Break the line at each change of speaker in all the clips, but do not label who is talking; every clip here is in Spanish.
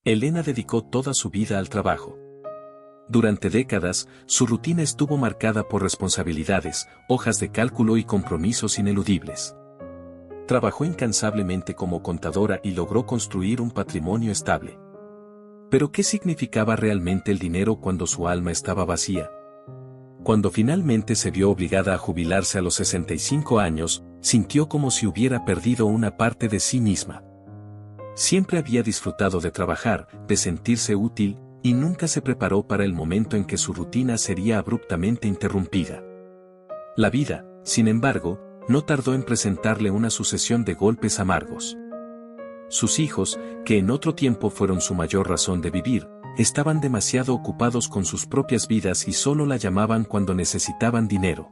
Elena dedicó toda su vida al trabajo. Durante décadas, su rutina estuvo marcada por responsabilidades, hojas de cálculo y compromisos ineludibles. Trabajó incansablemente como contadora y logró construir un patrimonio estable. Pero ¿qué significaba realmente el dinero cuando su alma estaba vacía? Cuando finalmente se vio obligada a jubilarse a los 65 años, sintió como si hubiera perdido una parte de sí misma. Siempre había disfrutado de trabajar, de sentirse útil, y nunca se preparó para el momento en que su rutina sería abruptamente interrumpida. La vida, sin embargo, no tardó en presentarle una sucesión de golpes amargos. Sus hijos, que en otro tiempo fueron su mayor razón de vivir, estaban demasiado ocupados con sus propias vidas y solo la llamaban cuando necesitaban dinero.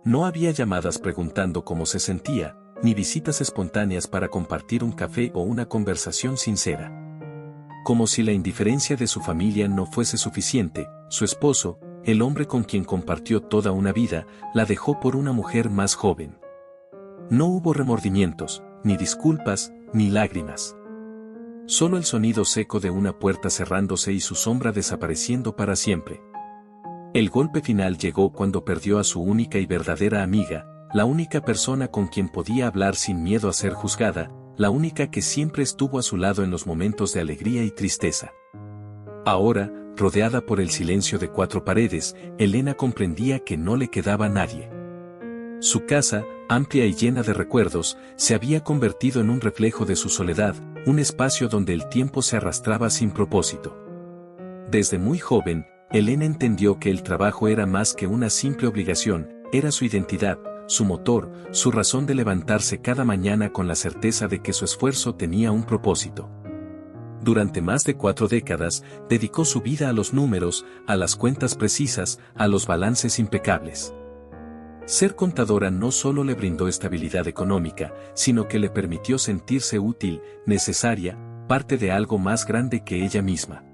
No había llamadas preguntando cómo se sentía, ni visitas espontáneas para compartir un café o una conversación sincera. Como si la indiferencia de su familia no fuese suficiente, su esposo, el hombre con quien compartió toda una vida, la dejó por una mujer más joven. No hubo remordimientos, ni disculpas, ni lágrimas. Solo el sonido seco de una puerta cerrándose y su sombra desapareciendo para siempre. El golpe final llegó cuando perdió a su única y verdadera amiga, la única persona con quien podía hablar sin miedo a ser juzgada, la única que siempre estuvo a su lado en los momentos de alegría y tristeza. Ahora, rodeada por el silencio de cuatro paredes, Elena comprendía que no le quedaba nadie. Su casa, amplia y llena de recuerdos, se había convertido en un reflejo de su soledad, un espacio donde el tiempo se arrastraba sin propósito. Desde muy joven, Elena entendió que el trabajo era más que una simple obligación, era su identidad, su motor, su razón de levantarse cada mañana con la certeza de que su esfuerzo tenía un propósito. Durante más de 4 décadas, dedicó su vida a los números, a las cuentas precisas, a los balances impecables. Ser contadora no solo le brindó estabilidad económica, sino que le permitió sentirse útil, necesaria, parte de algo más grande que ella misma.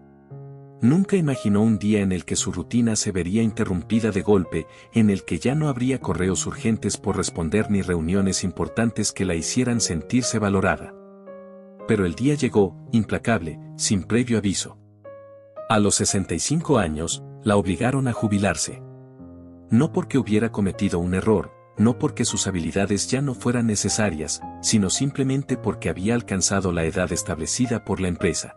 Nunca imaginó un día en el que su rutina se vería interrumpida de golpe, en el que ya no habría correos urgentes por responder ni reuniones importantes que la hicieran sentirse valorada. Pero el día llegó, implacable, sin previo aviso. A los 65 años, la obligaron a jubilarse. No porque hubiera cometido un error, no porque sus habilidades ya no fueran necesarias, sino simplemente porque había alcanzado la edad establecida por la empresa.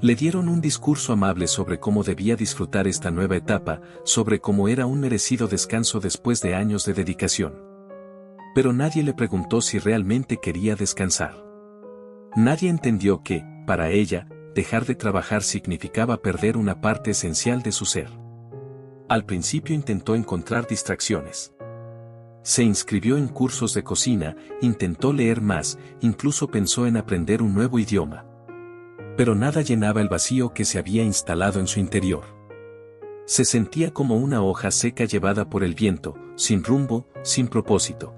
Le dieron un discurso amable sobre cómo debía disfrutar esta nueva etapa, sobre cómo era un merecido descanso después de años de dedicación. Pero nadie le preguntó si realmente quería descansar. Nadie entendió que, para ella, dejar de trabajar significaba perder una parte esencial de su ser. Al principio intentó encontrar distracciones. Se inscribió en cursos de cocina, intentó leer más, incluso pensó en aprender un nuevo idioma. Pero nada llenaba el vacío que se había instalado en su interior. Se sentía como una hoja seca llevada por el viento, sin rumbo, sin propósito.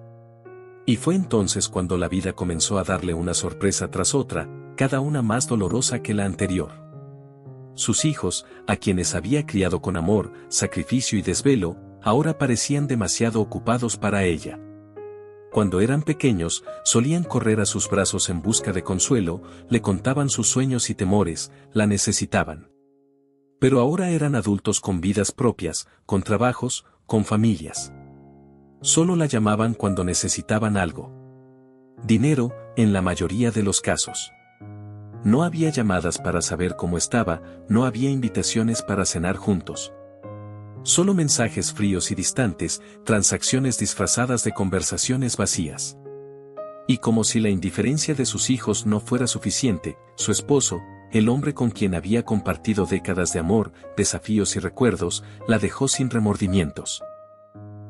Y fue entonces cuando la vida comenzó a darle una sorpresa tras otra, cada una más dolorosa que la anterior. Sus hijos, a quienes había criado con amor, sacrificio y desvelo, ahora parecían demasiado ocupados para ella. Cuando eran pequeños, solían correr a sus brazos en busca de consuelo, le contaban sus sueños y temores, la necesitaban. Pero ahora eran adultos con vidas propias, con trabajos, con familias. Solo la llamaban cuando necesitaban algo. Dinero, en la mayoría de los casos. No había llamadas para saber cómo estaba, no había invitaciones para cenar juntos. Solo mensajes fríos y distantes, transacciones disfrazadas de conversaciones vacías. Y como si la indiferencia de sus hijos no fuera suficiente, su esposo, el hombre con quien había compartido décadas de amor, desafíos y recuerdos, la dejó sin remordimientos.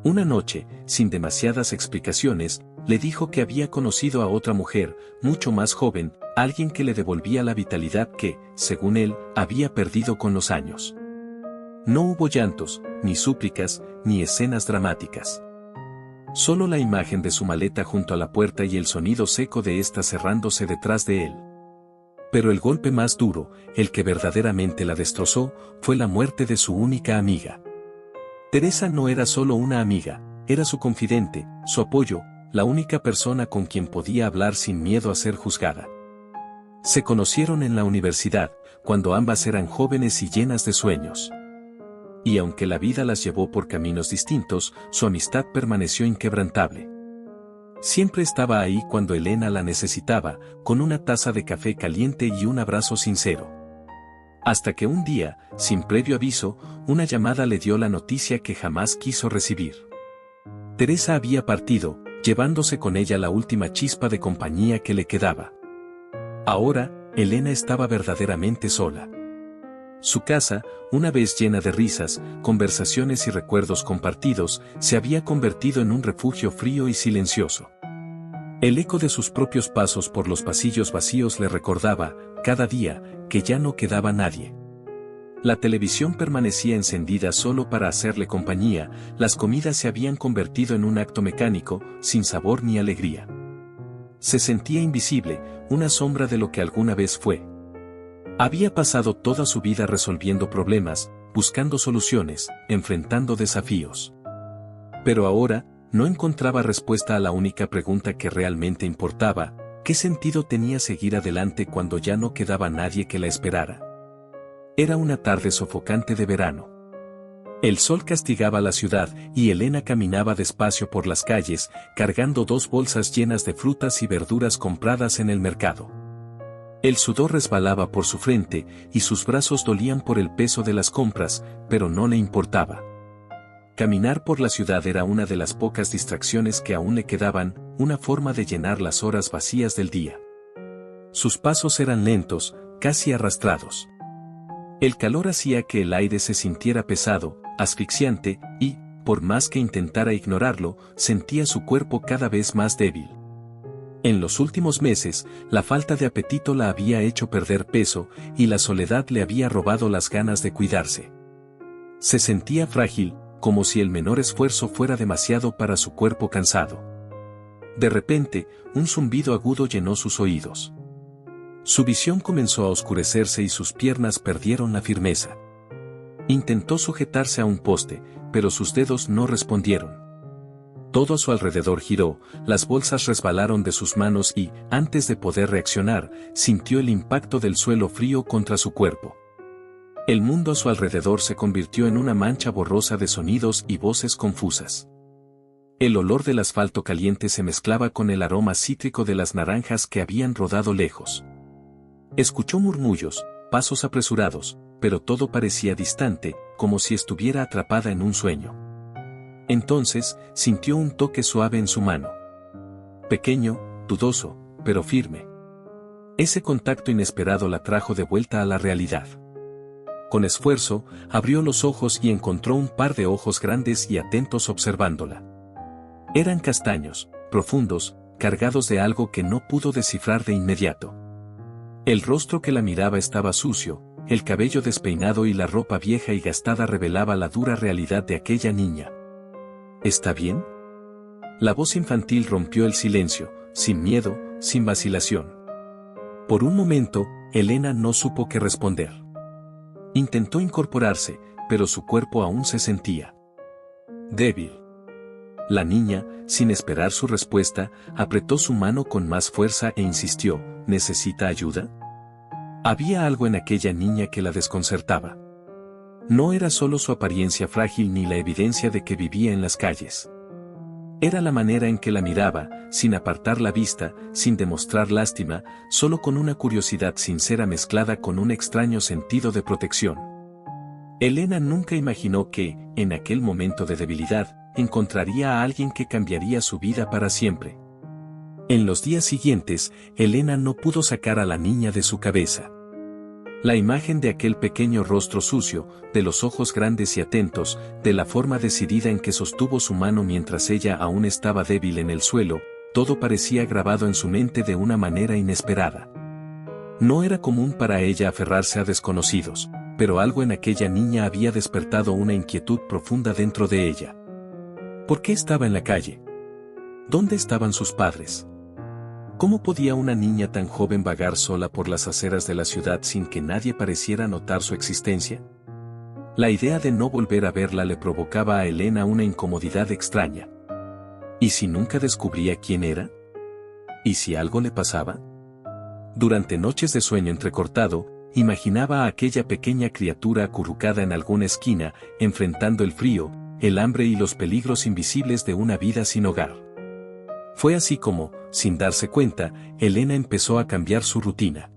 Una noche, sin demasiadas explicaciones, le dijo que había conocido a otra mujer, mucho más joven, alguien que le devolvía la vitalidad que, según él, había perdido con los años. No hubo llantos, ni súplicas, ni escenas dramáticas. Solo la imagen de su maleta junto a la puerta y el sonido seco de ésta cerrándose detrás de él. Pero el golpe más duro, el que verdaderamente la destrozó, fue la muerte de su única amiga. Teresa no era solo una amiga, era su confidente, su apoyo, la única persona con quien podía hablar sin miedo a ser juzgada. Se conocieron en la universidad, cuando ambas eran jóvenes y llenas de sueños. Y aunque la vida las llevó por caminos distintos, su amistad permaneció inquebrantable. Siempre estaba ahí cuando Elena la necesitaba, con una taza de café caliente y un abrazo sincero. Hasta que un día, sin previo aviso, una llamada le dio la noticia que jamás quiso recibir. Teresa había partido, llevándose con ella la última chispa de compañía que le quedaba. Ahora, Elena estaba verdaderamente sola. Su casa, una vez llena de risas, conversaciones y recuerdos compartidos, se había convertido en un refugio frío y silencioso. El eco de sus propios pasos por los pasillos vacíos le recordaba, cada día, que ya no quedaba nadie. La televisión permanecía encendida solo para hacerle compañía, las comidas se habían convertido en un acto mecánico, sin sabor ni alegría. Se sentía invisible, una sombra de lo que alguna vez fue. Había pasado toda su vida resolviendo problemas, buscando soluciones, enfrentando desafíos. Pero ahora, no encontraba respuesta a la única pregunta que realmente importaba: ¿qué sentido tenía seguir adelante cuando ya no quedaba nadie que la esperara? Era una tarde sofocante de verano. El sol castigaba la ciudad y Elena caminaba despacio por las calles, cargando 2 bolsas llenas de frutas y verduras compradas en el mercado. El sudor resbalaba por su frente y sus brazos dolían por el peso de las compras, pero no le importaba. Caminar por la ciudad era una de las pocas distracciones que aún le quedaban, una forma de llenar las horas vacías del día. Sus pasos eran lentos, casi arrastrados. El calor hacía que el aire se sintiera pesado, asfixiante, y, por más que intentara ignorarlo, sentía su cuerpo cada vez más débil. En los últimos meses, la falta de apetito la había hecho perder peso, y la soledad le había robado las ganas de cuidarse. Se sentía frágil, como si el menor esfuerzo fuera demasiado para su cuerpo cansado. De repente, un zumbido agudo llenó sus oídos. Su visión comenzó a oscurecerse y sus piernas perdieron la firmeza. Intentó sujetarse a un poste, pero sus dedos no respondieron. Todo a su alrededor giró, las bolsas resbalaron de sus manos y, antes de poder reaccionar, sintió el impacto del suelo frío contra su cuerpo. El mundo a su alrededor se convirtió en una mancha borrosa de sonidos y voces confusas. El olor del asfalto caliente se mezclaba con el aroma cítrico de las naranjas que habían rodado lejos. Escuchó murmullos, pasos apresurados, pero todo parecía distante, como si estuviera atrapada en un sueño. Entonces, sintió un toque suave en su mano. Pequeño, dudoso, pero firme. Ese contacto inesperado la trajo de vuelta a la realidad. Con esfuerzo, abrió los ojos y encontró un par de ojos grandes y atentos observándola. Eran castaños, profundos, cargados de algo que no pudo descifrar de inmediato. El rostro que la miraba estaba sucio, el cabello despeinado y la ropa vieja y gastada revelaba la dura realidad de aquella niña. ¿Está bien? La voz infantil rompió el silencio, sin miedo, sin vacilación. Por un momento, Elena no supo qué responder. Intentó incorporarse, pero su cuerpo aún se sentía débil. La niña, sin esperar su respuesta, apretó su mano con más fuerza e insistió: ¿necesita ayuda? Había algo en aquella niña que la desconcertaba. No era solo su apariencia frágil ni la evidencia de que vivía en las calles. Era la manera en que la miraba, sin apartar la vista, sin demostrar lástima, solo con una curiosidad sincera mezclada con un extraño sentido de protección. Elena nunca imaginó que, en aquel momento de debilidad, encontraría a alguien que cambiaría su vida para siempre. En los días siguientes, Elena no pudo sacar a la niña de su cabeza. La imagen de aquel pequeño rostro sucio, de los ojos grandes y atentos, de la forma decidida en que sostuvo su mano mientras ella aún estaba débil en el suelo, todo parecía grabado en su mente de una manera inesperada. No era común para ella aferrarse a desconocidos, pero algo en aquella niña había despertado una inquietud profunda dentro de ella. ¿Por qué estaba en la calle? ¿Dónde estaban sus padres? ¿Cómo podía una niña tan joven vagar sola por las aceras de la ciudad sin que nadie pareciera notar su existencia? La idea de no volver a verla le provocaba a Elena una incomodidad extraña. ¿Y si nunca descubría quién era? ¿Y si algo le pasaba? Durante noches de sueño entrecortado, imaginaba a aquella pequeña criatura acurrucada en alguna esquina, enfrentando el frío, el hambre y los peligros invisibles de una vida sin hogar. Fue así como, sin darse cuenta, Elena empezó a cambiar su rutina.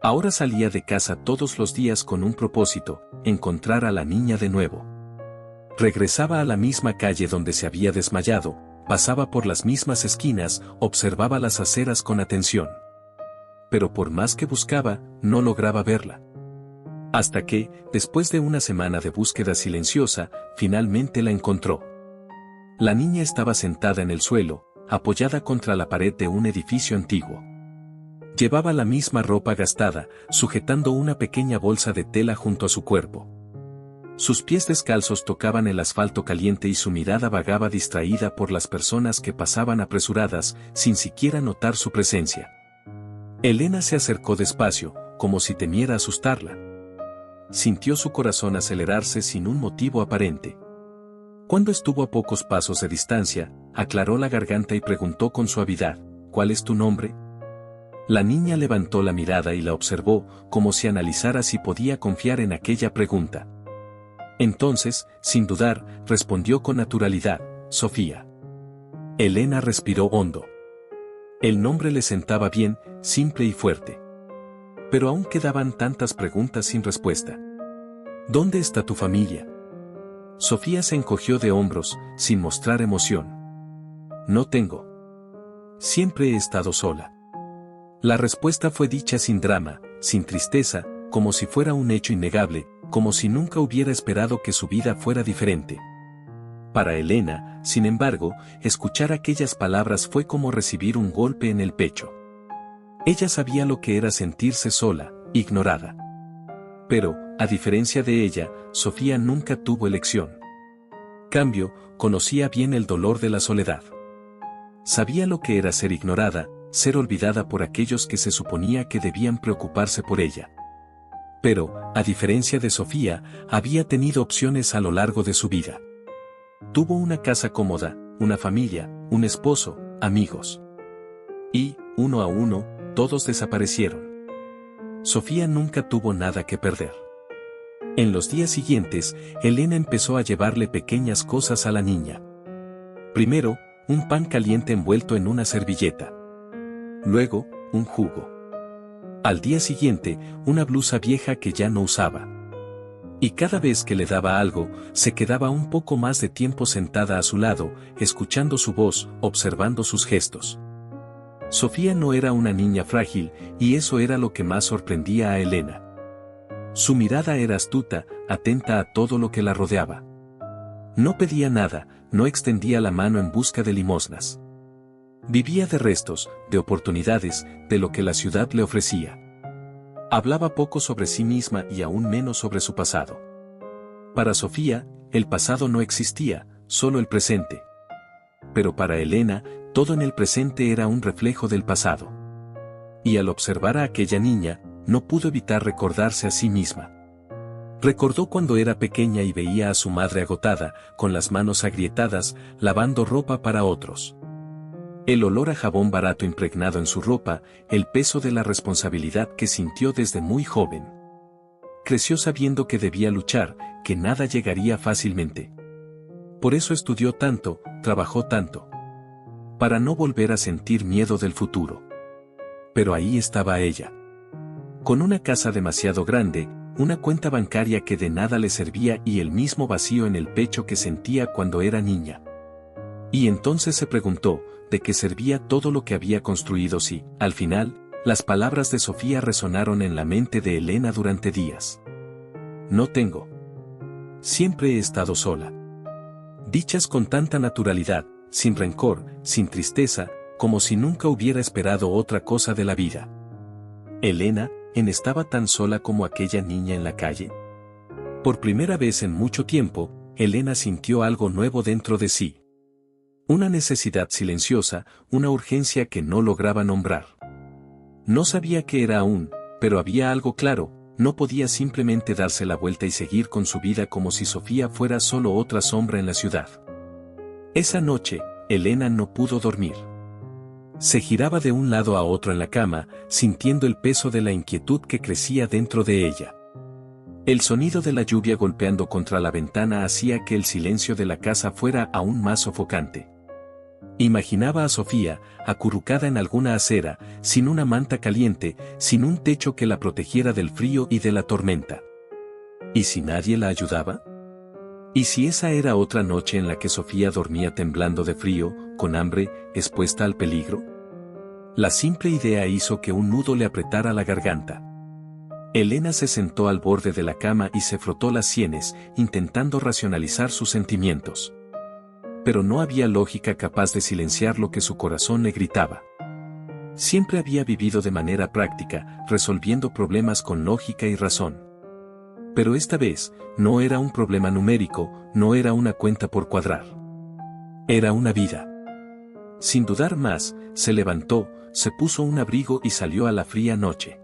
Ahora salía de casa todos los días con un propósito: encontrar a la niña de nuevo. Regresaba a la misma calle donde se había desmayado, pasaba por las mismas esquinas, observaba las aceras con atención. Pero por más que buscaba, no lograba verla. Hasta que, después de una semana de búsqueda silenciosa, finalmente la encontró. La niña estaba sentada en el suelo, apoyada contra la pared de un edificio antiguo. Llevaba la misma ropa gastada, sujetando una pequeña bolsa de tela junto a su cuerpo. Sus pies descalzos tocaban el asfalto caliente y su mirada vagaba distraída por las personas que pasaban apresuradas, sin siquiera notar su presencia. Elena se acercó despacio, como si temiera asustarla. Sintió su corazón acelerarse sin un motivo aparente. Cuando estuvo a pocos pasos de distancia, aclaró la garganta y preguntó con suavidad: ¿cuál es tu nombre? La niña levantó la mirada y la observó, como si analizara si podía confiar en aquella pregunta. Entonces, sin dudar, respondió con naturalidad: Sofía. Elena respiró hondo. El nombre le sentaba bien, simple y fuerte. Pero aún quedaban tantas preguntas sin respuesta. ¿Dónde está tu familia? Sofía se encogió de hombros, sin mostrar emoción. No tengo. Siempre he estado sola. La respuesta fue dicha sin drama, sin tristeza, como si fuera un hecho innegable, como si nunca hubiera esperado que su vida fuera diferente. Para Elena, sin embargo, escuchar aquellas palabras fue como recibir un golpe en el pecho. Ella sabía lo que era sentirse sola, ignorada. Pero, a diferencia de ella, Sofía nunca tuvo elección. Cambio, conocía bien el dolor de la soledad. Sabía lo que era ser ignorada, ser olvidada por aquellos que se suponía que debían preocuparse por ella. Pero, a diferencia de Sofía, había tenido opciones a lo largo de su vida. Tuvo una casa cómoda, una familia, un esposo, amigos. Y, uno a uno, todos desaparecieron. Sofía nunca tuvo nada que perder. En los días siguientes, Elena empezó a llevarle pequeñas cosas a la niña. Primero, un pan caliente envuelto en una servilleta. Luego, un jugo. Al día siguiente, una blusa vieja que ya no usaba. Y cada vez que le daba algo, se quedaba un poco más de tiempo sentada a su lado, escuchando su voz, observando sus gestos. Sofía no era una niña frágil, y eso era lo que más sorprendía a Elena. Su mirada era astuta, atenta a todo lo que la rodeaba. No pedía nada, no extendía la mano en busca de limosnas. Vivía de restos, de oportunidades, de lo que la ciudad le ofrecía. Hablaba poco sobre sí misma y aún menos sobre su pasado. Para Sofía, el pasado no existía, solo el presente. Pero para Elena, todo en el presente era un reflejo del pasado. Y al observar a aquella niña, no pudo evitar recordarse a sí misma. Recordó cuando era pequeña y veía a su madre agotada, con las manos agrietadas, lavando ropa para otros. El olor a jabón barato impregnado en su ropa, el peso de la responsabilidad que sintió desde muy joven. Creció sabiendo que debía luchar, que nada llegaría fácilmente. Por eso estudió tanto, trabajó tanto. Para no volver a sentir miedo del futuro. Pero ahí estaba ella. Con una casa demasiado grande, una cuenta bancaria que de nada le servía y el mismo vacío en el pecho que sentía cuando era niña. Y entonces se preguntó, ¿de qué servía todo lo que había construido si, al final, las palabras de Sofía resonaron en la mente de Elena durante días? No tengo. Siempre he estado sola. Dichas con tanta naturalidad, sin rencor, sin tristeza, como si nunca hubiera esperado otra cosa de la vida. Elena, ¿estaba tan sola como aquella niña en la calle? Por primera vez en mucho tiempo, Elena sintió algo nuevo dentro de sí. Una necesidad silenciosa, una urgencia que no lograba nombrar. No sabía qué era aún, pero había algo claro, no podía simplemente darse la vuelta y seguir con su vida como si Sofía fuera solo otra sombra en la ciudad. Esa noche, Elena no pudo dormir. Se giraba de un lado a otro en la cama, sintiendo el peso de la inquietud que crecía dentro de ella. El sonido de la lluvia golpeando contra la ventana hacía que el silencio de la casa fuera aún más sofocante. Imaginaba a Sofía, acurrucada en alguna acera, sin una manta caliente, sin un techo que la protegiera del frío y de la tormenta. ¿Y si nadie la ayudaba? ¿Y si esa era otra noche en la que Sofía dormía temblando de frío, con hambre, expuesta al peligro? La simple idea hizo que un nudo le apretara la garganta. Elena se sentó al borde de la cama y se frotó las sienes, intentando racionalizar sus sentimientos. Pero no había lógica capaz de silenciar lo que su corazón le gritaba. Siempre había vivido de manera práctica, resolviendo problemas con lógica y razón. Pero esta vez, no era un problema numérico, no era una cuenta por cuadrar. Era una vida. Sin dudar más, se levantó, se puso un abrigo y salió a la fría noche.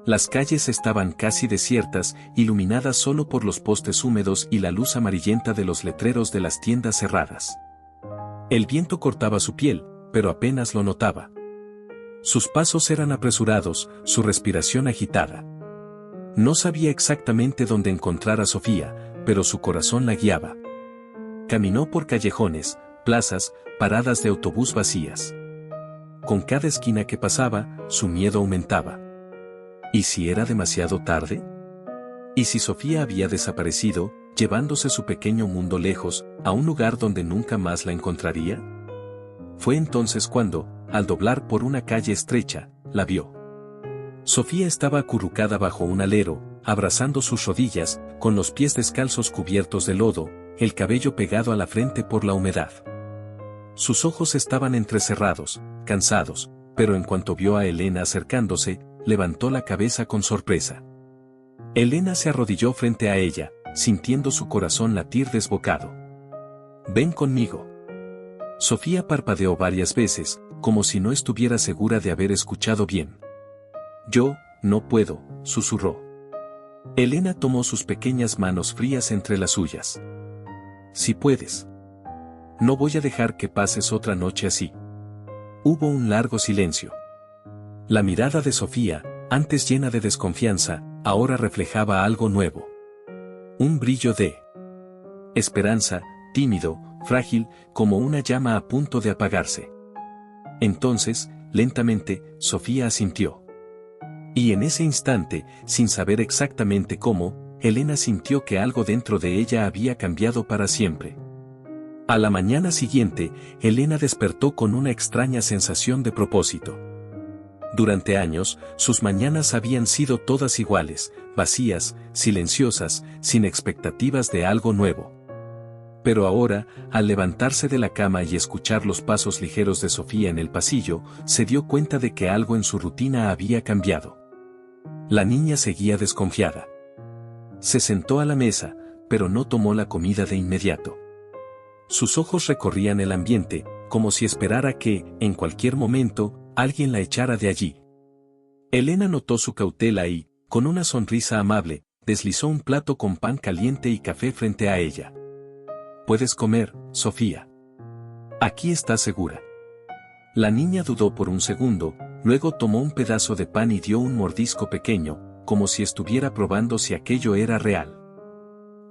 Las calles estaban casi desiertas, iluminadas solo por los postes húmedos y la luz amarillenta de los letreros de las tiendas cerradas. El viento cortaba su piel, pero apenas lo notaba. Sus pasos eran apresurados, su respiración agitada. No sabía exactamente dónde encontrar a Sofía, pero su corazón la guiaba. Caminó por callejones, plazas, paradas de autobús vacías. Con cada esquina que pasaba, su miedo aumentaba. ¿Y si era demasiado tarde? ¿Y si Sofía había desaparecido, llevándose su pequeño mundo lejos, a un lugar donde nunca más la encontraría? Fue entonces cuando, al doblar por una calle estrecha, la vio. Sofía estaba acurrucada bajo un alero, abrazando sus rodillas, con los pies descalzos cubiertos de lodo, el cabello pegado a la frente por la humedad. Sus ojos estaban entrecerrados, cansados, pero en cuanto vio a Elena acercándose, levantó la cabeza con sorpresa. Elena se arrodilló frente a ella, sintiendo su corazón latir desbocado. «Ven conmigo». Sofía parpadeó varias veces, como si no estuviera segura de haber escuchado bien. «Yo, no puedo», susurró. Elena tomó sus pequeñas manos frías entre las suyas. «Si puedes. No voy a dejar que pases otra noche así». Hubo un largo silencio. La mirada de Sofía, antes llena de desconfianza, ahora reflejaba algo nuevo. Un brillo de esperanza, tímido, frágil, como una llama a punto de apagarse. Entonces, lentamente, Sofía asintió. Y en ese instante, sin saber exactamente cómo, Elena sintió que algo dentro de ella había cambiado para siempre. A la mañana siguiente, Elena despertó con una extraña sensación de propósito. Durante años, sus mañanas habían sido todas iguales, vacías, silenciosas, sin expectativas de algo nuevo. Pero ahora, al levantarse de la cama y escuchar los pasos ligeros de Sofía en el pasillo, se dio cuenta de que algo en su rutina había cambiado. La niña seguía desconfiada. Se sentó a la mesa, pero no tomó la comida de inmediato. Sus ojos recorrían el ambiente, como si esperara que, en cualquier momento, alguien la echara de allí. Elena notó su cautela y, con una sonrisa amable, deslizó un plato con pan caliente y café frente a ella. «Puedes comer, Sofía. Aquí estás segura». La niña dudó por un segundo, luego tomó un pedazo de pan y dio un mordisco pequeño, como si estuviera probando si aquello era real.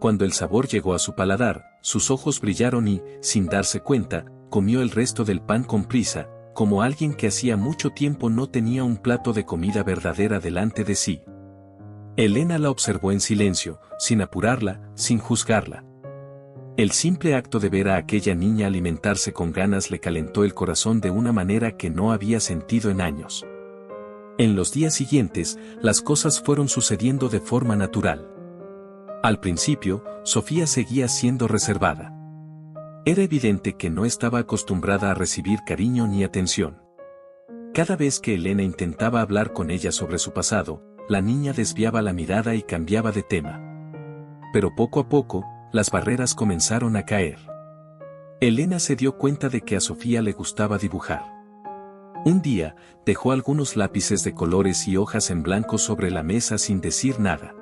Cuando el sabor llegó a su paladar, sus ojos brillaron y, sin darse cuenta, comió el resto del pan con prisa, como alguien que hacía mucho tiempo no tenía un plato de comida verdadera delante de sí. Elena la observó en silencio, sin apurarla, sin juzgarla. El simple acto de ver a aquella niña alimentarse con ganas le calentó el corazón de una manera que no había sentido en años. En los días siguientes, las cosas fueron sucediendo de forma natural. Al principio, Sofía seguía siendo reservada. Era evidente que no estaba acostumbrada a recibir cariño ni atención. Cada vez que Elena intentaba hablar con ella sobre su pasado, la niña desviaba la mirada y cambiaba de tema. Pero poco a poco, las barreras comenzaron a caer. Elena se dio cuenta de que a Sofía le gustaba dibujar. Un día, dejó algunos lápices de colores y hojas en blanco sobre la mesa sin decir nada.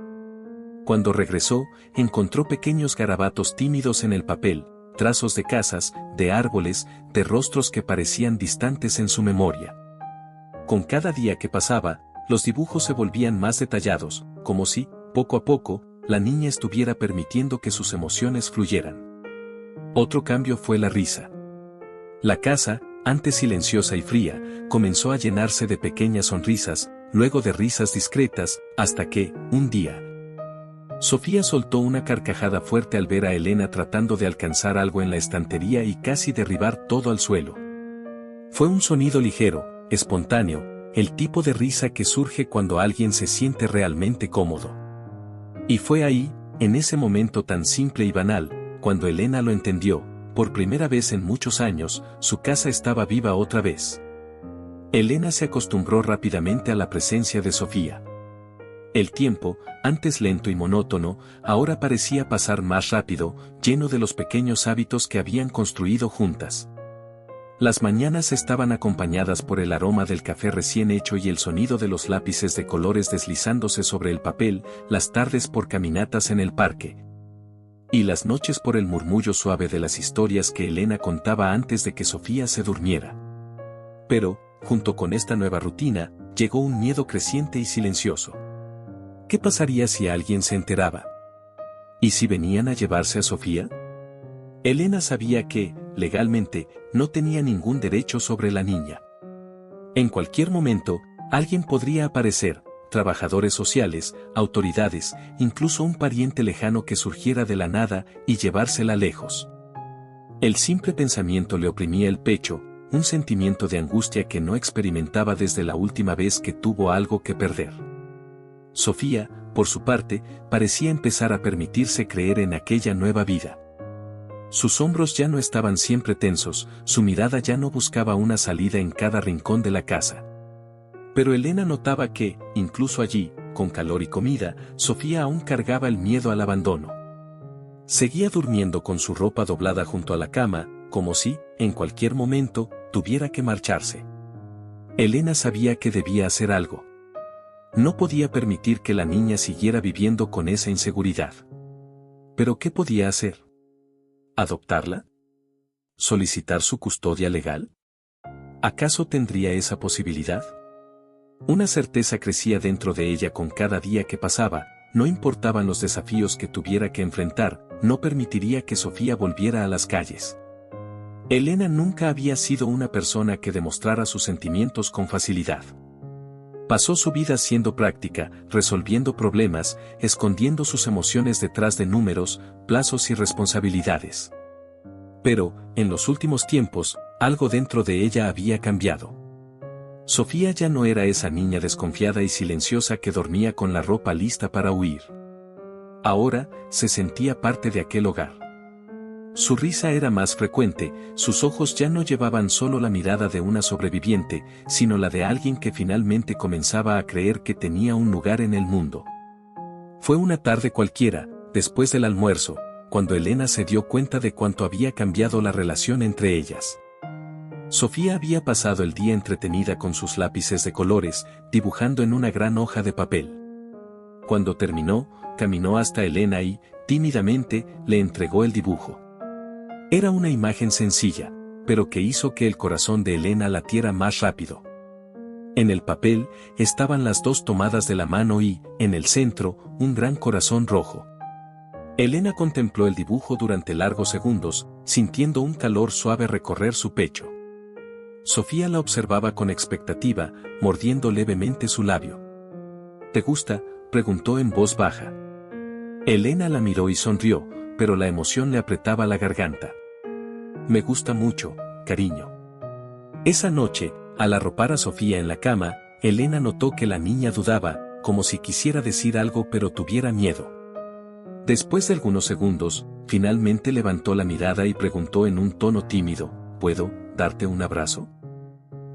Cuando regresó, encontró pequeños garabatos tímidos en el papel, trazos de casas, de árboles, de rostros que parecían distantes en su memoria. Con cada día que pasaba, los dibujos se volvían más detallados, como si, poco a poco, la niña estuviera permitiendo que sus emociones fluyeran. Otro cambio fue la risa. La casa, antes silenciosa y fría, comenzó a llenarse de pequeñas sonrisas, luego de risas discretas, hasta que, un día, Sofía soltó una carcajada fuerte al ver a Elena tratando de alcanzar algo en la estantería y casi derribar todo al suelo. Fue un sonido ligero, espontáneo, el tipo de risa que surge cuando alguien se siente realmente cómodo. Y fue ahí, en ese momento tan simple y banal, cuando Elena lo entendió. Por primera vez en muchos años, su casa estaba viva otra vez. Elena se acostumbró rápidamente a la presencia de Sofía. El tiempo, antes lento y monótono, ahora parecía pasar más rápido, lleno de los pequeños hábitos que habían construido juntas. Las mañanas estaban acompañadas por el aroma del café recién hecho y el sonido de los lápices de colores deslizándose sobre el papel, las tardes por caminatas en el parque. Y las noches por el murmullo suave de las historias que Elena contaba antes de que Sofía se durmiera. Pero, junto con esta nueva rutina, llegó un miedo creciente y silencioso. ¿Qué pasaría si alguien se enteraba? ¿Y si venían a llevarse a Sofía? Elena sabía que, legalmente, no tenía ningún derecho sobre la niña. En cualquier momento, alguien podría aparecer, trabajadores sociales, autoridades, incluso un pariente lejano que surgiera de la nada y llevársela lejos. El simple pensamiento le oprimía el pecho, un sentimiento de angustia que no experimentaba desde la última vez que tuvo algo que perder. Sofía, por su parte, parecía empezar a permitirse creer en aquella nueva vida. Sus hombros ya no estaban siempre tensos, su mirada ya no buscaba una salida en cada rincón de la casa. Pero Elena notaba que, incluso allí, con calor y comida, Sofía aún cargaba el miedo al abandono. Seguía durmiendo con su ropa doblada junto a la cama, como si, en cualquier momento, tuviera que marcharse. Elena sabía que debía hacer algo. No podía permitir que la niña siguiera viviendo con esa inseguridad. ¿Pero qué podía hacer? ¿Adoptarla? ¿Solicitar su custodia legal? ¿Acaso tendría esa posibilidad? Una certeza crecía dentro de ella con cada día que pasaba, no importaban los desafíos que tuviera que enfrentar, no permitiría que Sofía volviera a las calles. Elena nunca había sido una persona que demostrara sus sentimientos con facilidad. Pasó su vida siendo práctica, resolviendo problemas, escondiendo sus emociones detrás de números, plazos y responsabilidades. Pero, en los últimos tiempos, algo dentro de ella había cambiado. Sofía ya no era esa niña desconfiada y silenciosa que dormía con la ropa lista para huir. Ahora, se sentía parte de aquel hogar. Su risa era más frecuente, sus ojos ya no llevaban solo la mirada de una sobreviviente, sino la de alguien que finalmente comenzaba a creer que tenía un lugar en el mundo. Fue una tarde cualquiera, después del almuerzo, cuando Elena se dio cuenta de cuánto había cambiado la relación entre ellas. Sofía había pasado el día entretenida con sus lápices de colores, dibujando en una gran hoja de papel. Cuando terminó, caminó hasta Elena y, tímidamente, le entregó el dibujo. Era una imagen sencilla, pero que hizo que el corazón de Elena latiera más rápido. En el papel, estaban las dos tomadas de la mano y, en el centro, un gran corazón rojo. Elena contempló el dibujo durante largos segundos, sintiendo un calor suave recorrer su pecho. Sofía la observaba con expectativa, mordiendo levemente su labio. ¿Te gusta?, preguntó en voz baja. Elena la miró y sonrió, pero la emoción le apretaba la garganta. Me gusta mucho, cariño. Esa noche, al arropar a Sofía en la cama, Elena notó que la niña dudaba, como si quisiera decir algo pero tuviera miedo. Después de algunos segundos, finalmente levantó la mirada y preguntó en un tono tímido, ¿puedo darte un abrazo?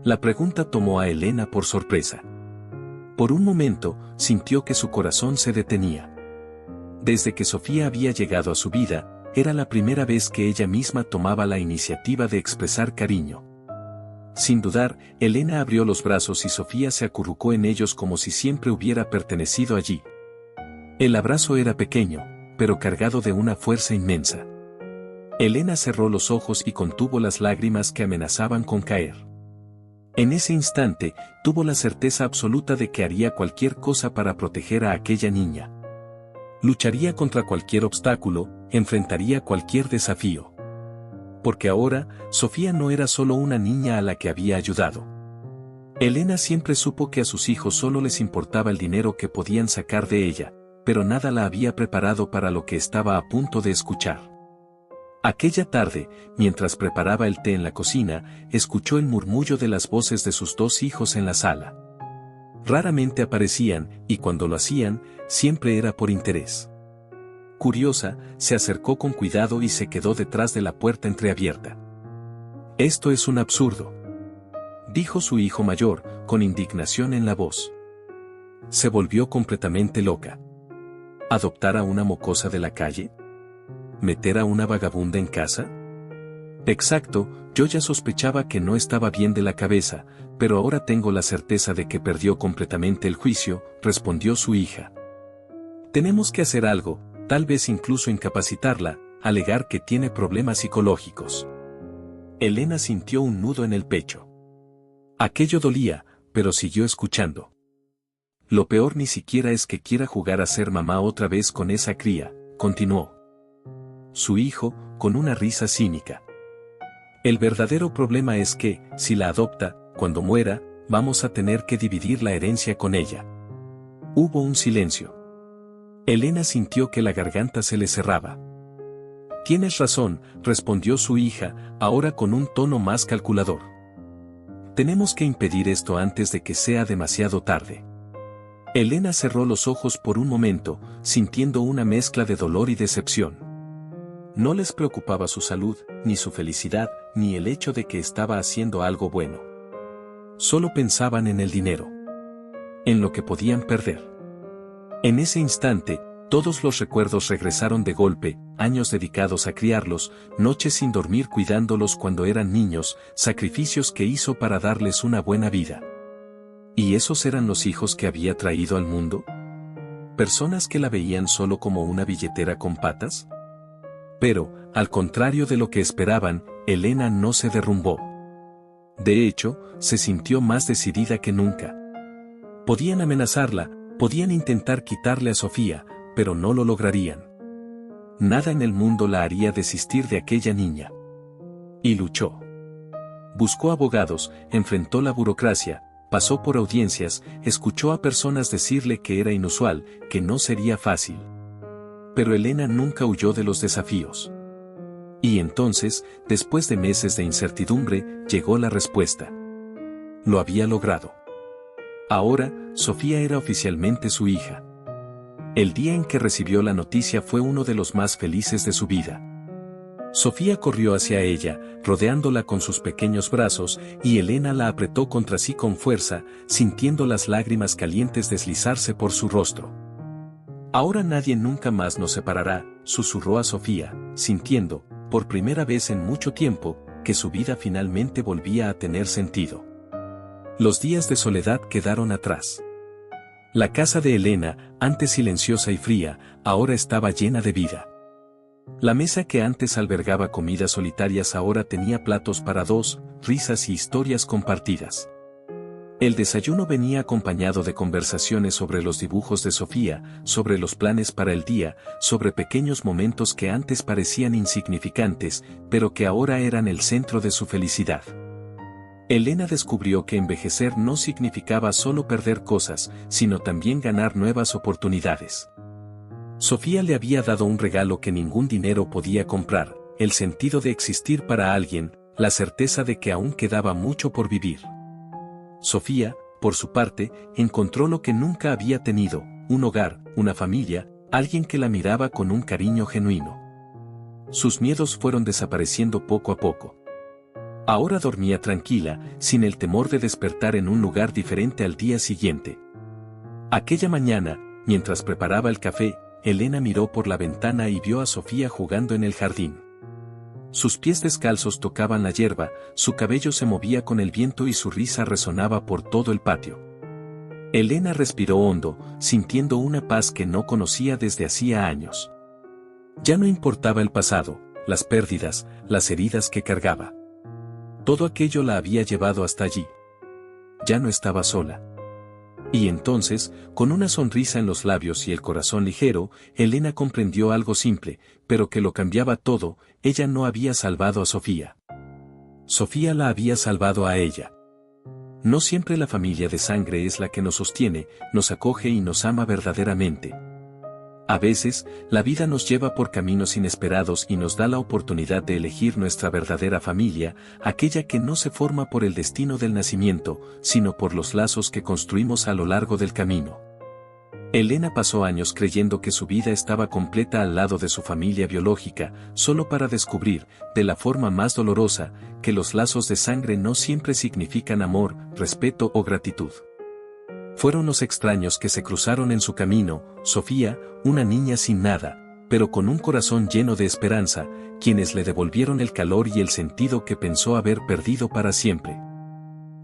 La pregunta tomó a Elena por sorpresa. Por un momento, sintió que su corazón se detenía. Desde que Sofía había llegado a su vida, era la primera vez que ella misma tomaba la iniciativa de expresar cariño. Sin dudar, Elena abrió los brazos y Sofía se acurrucó en ellos como si siempre hubiera pertenecido allí. El abrazo era pequeño, pero cargado de una fuerza inmensa. Elena cerró los ojos y contuvo las lágrimas que amenazaban con caer. En ese instante, tuvo la certeza absoluta de que haría cualquier cosa para proteger a aquella niña. Lucharía contra cualquier obstáculo, enfrentaría cualquier desafío. Porque ahora, Sofía no era solo una niña a la que había ayudado. Elena siempre supo que a sus hijos solo les importaba el dinero que podían sacar de ella, pero nada la había preparado para lo que estaba a punto de escuchar. Aquella tarde, mientras preparaba el té en la cocina, escuchó el murmullo de las voces de sus dos hijos en la sala. Raramente aparecían, y cuando lo hacían, siempre era por interés. Curiosa, se acercó con cuidado y se quedó detrás de la puerta entreabierta. «Esto es un absurdo», dijo su hijo mayor, con indignación en la voz. Se volvió completamente loca. ¿Adoptar a una mocosa de la calle? ¿Meter a una vagabunda en casa? Exacto, yo ya sospechaba que no estaba bien de la cabeza, pero ahora tengo la certeza de que perdió completamente el juicio, respondió su hija. Tenemos que hacer algo, tal vez incluso incapacitarla, alegar que tiene problemas psicológicos. Elena sintió un nudo en el pecho. Aquello dolía, pero siguió escuchando. Lo peor ni siquiera es que quiera jugar a ser mamá otra vez con esa cría, continuó su hijo, con una risa cínica. El verdadero problema es que, si la adopta, cuando muera, vamos a tener que dividir la herencia con ella. Hubo un silencio. Elena sintió que la garganta se le cerraba. Tienes razón, respondió su hija, ahora con un tono más calculador. Tenemos que impedir esto antes de que sea demasiado tarde. Elena cerró los ojos por un momento, sintiendo una mezcla de dolor y decepción. No les preocupaba su salud, ni su felicidad, ni el hecho de que estaba haciendo algo bueno. Solo pensaban en el dinero. En lo que podían perder. En ese instante, todos los recuerdos regresaron de golpe, años dedicados a criarlos, noches sin dormir cuidándolos cuando eran niños, sacrificios que hizo para darles una buena vida. ¿Y esos eran los hijos que había traído al mundo? ¿Personas que la veían solo como una billetera con patas? Pero, al contrario de lo que esperaban, Elena no se derrumbó. De hecho, se sintió más decidida que nunca. Podían amenazarla, podían intentar quitarle a Sofía, pero no lo lograrían. Nada en el mundo la haría desistir de aquella niña. Y luchó. Buscó abogados, enfrentó la burocracia, pasó por audiencias, escuchó a personas decirle que era inusual, que no sería fácil. Pero Elena nunca huyó de los desafíos. Y entonces, después de meses de incertidumbre, llegó la respuesta. Lo había logrado. Ahora, Sofía era oficialmente su hija. El día en que recibió la noticia fue uno de los más felices de su vida. Sofía corrió hacia ella, rodeándola con sus pequeños brazos, y Elena la apretó contra sí con fuerza, sintiendo las lágrimas calientes deslizarse por su rostro. Ahora nadie nunca más nos separará, susurró a Sofía, sintiendo, por primera vez en mucho tiempo, que su vida finalmente volvía a tener sentido. Los días de soledad quedaron atrás. La casa de Elena, antes silenciosa y fría, ahora estaba llena de vida. La mesa que antes albergaba comidas solitarias ahora tenía platos para dos, risas y historias compartidas. El desayuno venía acompañado de conversaciones sobre los dibujos de Sofía, sobre los planes para el día, sobre pequeños momentos que antes parecían insignificantes, pero que ahora eran el centro de su felicidad. Elena descubrió que envejecer no significaba solo perder cosas, sino también ganar nuevas oportunidades. Sofía le había dado un regalo que ningún dinero podía comprar, el sentido de existir para alguien, la certeza de que aún quedaba mucho por vivir. Sofía, por su parte, encontró lo que nunca había tenido, un hogar, una familia, alguien que la miraba con un cariño genuino. Sus miedos fueron desapareciendo poco a poco. Ahora dormía tranquila, sin el temor de despertar en un lugar diferente al día siguiente. Aquella mañana, mientras preparaba el café, Elena miró por la ventana y vio a Sofía jugando en el jardín. Sus pies descalzos tocaban la hierba, su cabello se movía con el viento y su risa resonaba por todo el patio. Elena respiró hondo, sintiendo una paz que no conocía desde hacía años. Ya no importaba el pasado, las pérdidas, las heridas que cargaba. Todo aquello la había llevado hasta allí. Ya no estaba sola. Y entonces, con una sonrisa en los labios y el corazón ligero, Elena comprendió algo simple, pero que lo cambiaba todo: ella no había salvado a Sofía. Sofía la había salvado a ella. No siempre la familia de sangre es la que nos sostiene, nos acoge y nos ama verdaderamente. A veces, la vida nos lleva por caminos inesperados y nos da la oportunidad de elegir nuestra verdadera familia, aquella que no se forma por el destino del nacimiento, sino por los lazos que construimos a lo largo del camino. Elena pasó años creyendo que su vida estaba completa al lado de su familia biológica, solo para descubrir, de la forma más dolorosa, que los lazos de sangre no siempre significan amor, respeto o gratitud. Fueron los extraños que se cruzaron en su camino: Sofía, una niña sin nada, pero con un corazón lleno de esperanza, quienes le devolvieron el calor y el sentido que pensó haber perdido para siempre.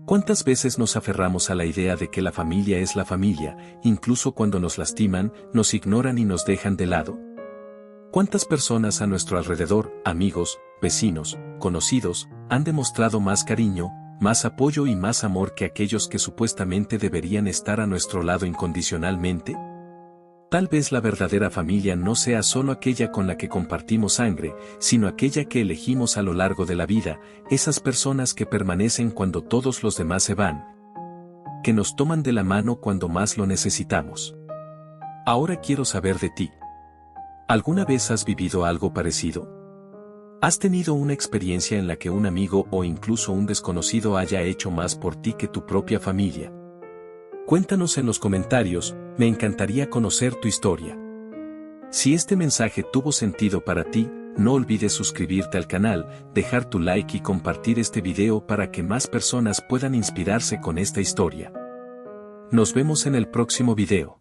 ¿Cuántas veces nos aferramos a la idea de que la familia es la familia, incluso cuando nos lastiman, nos ignoran y nos dejan de lado? ¿Cuántas personas a nuestro alrededor, amigos, vecinos, conocidos, han demostrado más cariño, más apoyo y más amor que aquellos que supuestamente deberían estar a nuestro lado incondicionalmente? Tal vez la verdadera familia no sea solo aquella con la que compartimos sangre, sino aquella que elegimos a lo largo de la vida, esas personas que permanecen cuando todos los demás se van, que nos toman de la mano cuando más lo necesitamos. Ahora quiero saber de ti. ¿Alguna vez has vivido algo parecido? ¿Has tenido una experiencia en la que un amigo o incluso un desconocido haya hecho más por ti que tu propia familia? Cuéntanos en los comentarios, me encantaría conocer tu historia. Si este mensaje tuvo sentido para ti, no olvides suscribirte al canal, dejar tu like y compartir este video para que más personas puedan inspirarse con esta historia. Nos vemos en el próximo video.